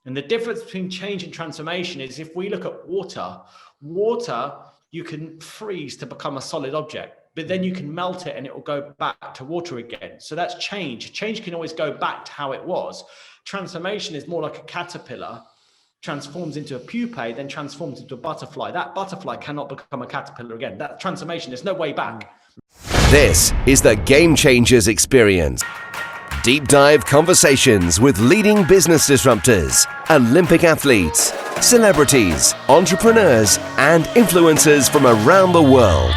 And the difference between change and transformation is if we look at water, you can freeze to become a solid object, but then you can melt it and it will go back to water again. So that's change. Change can always go back to how it was. Transformation is more like a caterpillar, transforms into a pupae, then transforms into a butterfly. That butterfly cannot become a caterpillar again. That transformation, there's no way back. This is the Game Changers Experience. Deep dive conversations with leading business disruptors, Olympic athletes, celebrities, entrepreneurs, and influencers from around the world.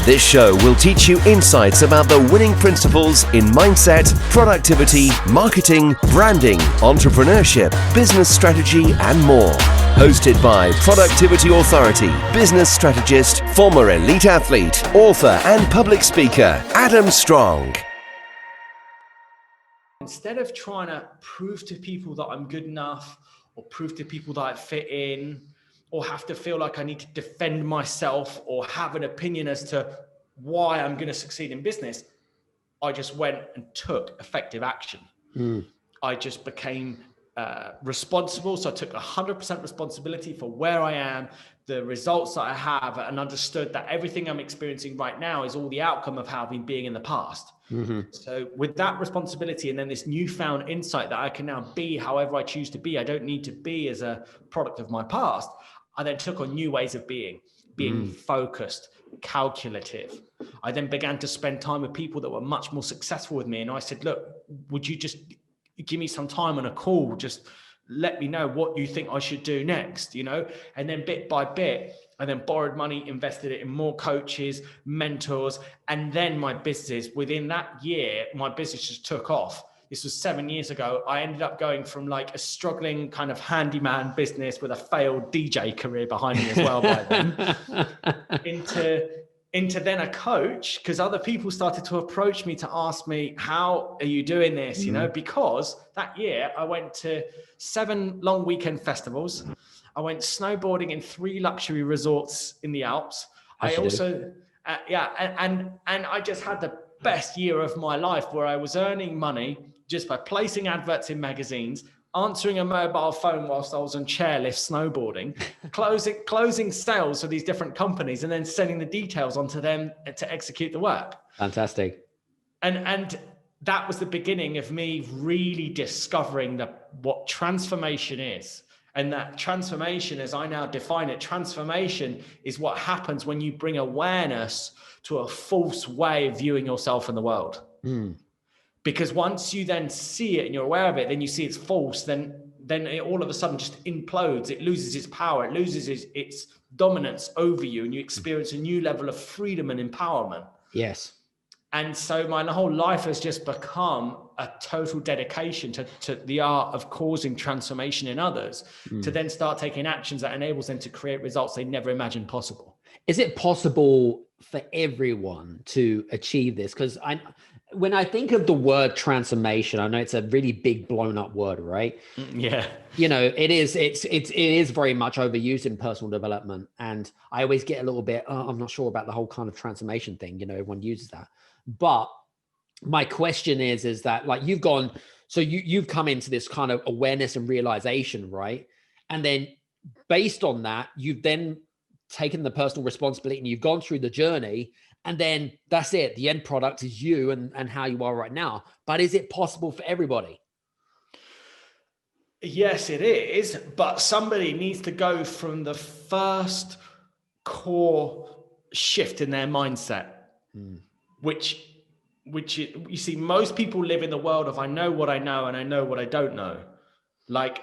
This show will teach you insights about the winning principles in mindset, productivity, marketing, branding, entrepreneurship, business strategy, and more. Hosted by Productivity Authority, business strategist, former elite athlete, author, and public speaker, Adam Strong. Instead of trying to prove to people that I'm good enough or prove to people that I fit in or have to feel like I need to defend myself or have an opinion as to why I'm going to succeed in business, I just went and took effective action. I just became responsible. So I took 100% responsibility for where I am, the results that I have, and understood that everything I'm experiencing right now is all the outcome of how I've been being in the past. So with that responsibility and then this newfound insight that I can now be however I choose to be, I don't need to be as a product of my past. I then took on new ways of being focused, calculative. I then began to spend time with people that were much more successful with me. And I said, look, would you just give me some time on a call? Just let me know what you think I should do next, and then bit by bit, I then borrowed money, invested it in more coaches, mentors, and then my business, within that year, my business just took off. This was 7 years ago. I ended up going from like a struggling kind of handyman business with a failed DJ career behind me as well by then, into then a coach, because other people started to approach me to ask me, how are you doing this? Because that year I went to 7 long weekend festivals. I went snowboarding in 3 luxury resorts in the Alps. I also, and I just had the best year of my life where I was earning money just by placing adverts in magazines, answering a mobile phone whilst I was on chairlift snowboarding, closing sales for these different companies, and then sending the details onto them to execute the work. Fantastic. And that was the beginning of me really discovering what transformation is. And that transformation, as I now define it, transformation is what happens when you bring awareness to a false way of viewing yourself in the world. Because once you then see it and you're aware of it, then you see it's false, then it all of a sudden just implodes. It loses its power. It loses its dominance over you, and you experience a new level of freedom and empowerment. Yes. And so my whole life has just become a total dedication to the art of causing transformation in others, to then start taking actions that enables them to create results they never imagined possible. Is it possible for everyone to achieve this? Because when I think of the word transformation, I know it's a really big blown up word, right? Yeah. It is very much overused in personal development. And I always get a little bit, I'm not sure about the whole kind of transformation thing. Everyone uses that. But my question is that like you've come into this kind of awareness and realization, right? And then based on that, you've then taken the personal responsibility and you've gone through the journey, and then that's it. The end product is you and how you are right now. But is it possible for everybody? Yes, it is. But somebody needs to go from the first core shift in their mindset, which you see, most people live in the world of I know what I know and I know what I don't know. Like,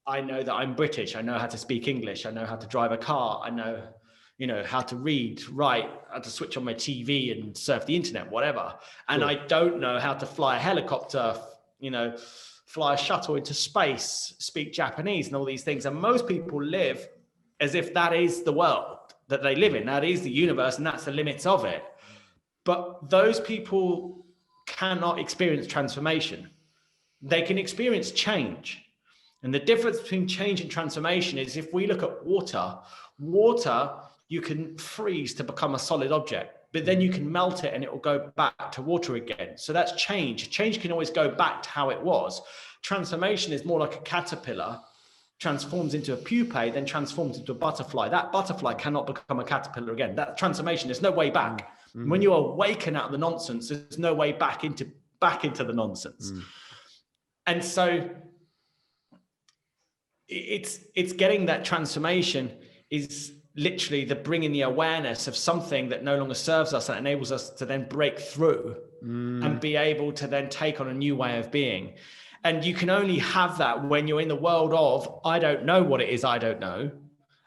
I know that I'm British. I know how to speak English. I know how to drive a car. I know, how to read, write, how to switch on my TV and surf the internet, whatever. And I don't know how to fly a helicopter, fly a shuttle into space, speak Japanese and all these things. And most people live as if that is the world that they live in. That is the universe, and that's the limits of it. But those people cannot experience transformation. They can experience change. And the difference between change and transformation is if we look at water, you can freeze to become a solid object, but then you can melt it and it will go back to water again. So that's change. Change can always go back to how it was. Transformation is more like a caterpillar, transforms into a pupae, then transforms into a butterfly. That butterfly cannot become a caterpillar again. That transformation, there's no way back. Mm-hmm. When you awaken out of the nonsense, there's no way back into the nonsense. And so it's getting that transformation is literally the bringing the awareness of something that no longer serves us and enables us to then break through and be able to then take on a new way of being. And you can only have that when you're in the world of, I don't know what it is I don't know.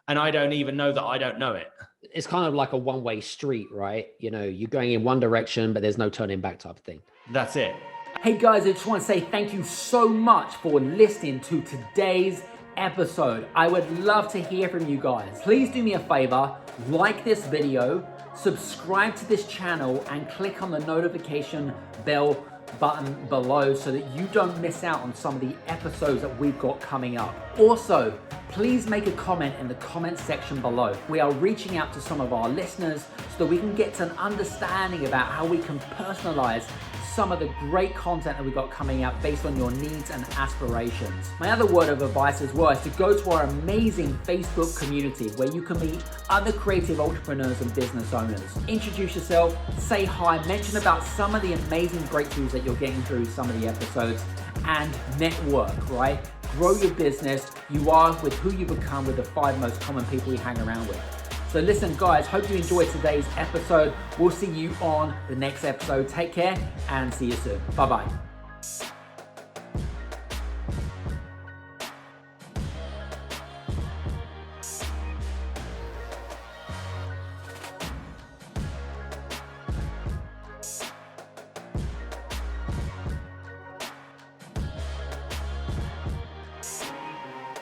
And I don't even know that I don't know it. It's kind of like a one-way street, right? You know, you're going in one direction, but there's no turning back type of thing. That's it. Hey guys, I just want to say thank you so much for listening to today's episode. I would love to hear from you guys. Please do me a favor, like this video, subscribe to this channel, and click on the notification bell button below so that you don't miss out on some of the episodes that we've got coming up. Also, please make a comment in the comment section below. We are reaching out to some of our listeners so that we can get an understanding about how we can personalize some of the great content that we got coming out based on your needs and aspirations. My other word of advice as well is to go to our amazing Facebook community where you can meet other creative entrepreneurs and business owners. Introduce yourself, say hi, mention about some of the amazing breakthroughs that you're getting through some of the episodes, and network, right? Grow your business. You are with who you become with the 5 most common people you hang around with. So listen, guys, hope you enjoyed today's episode. We'll see you on the next episode. Take care and see you soon. Bye-bye.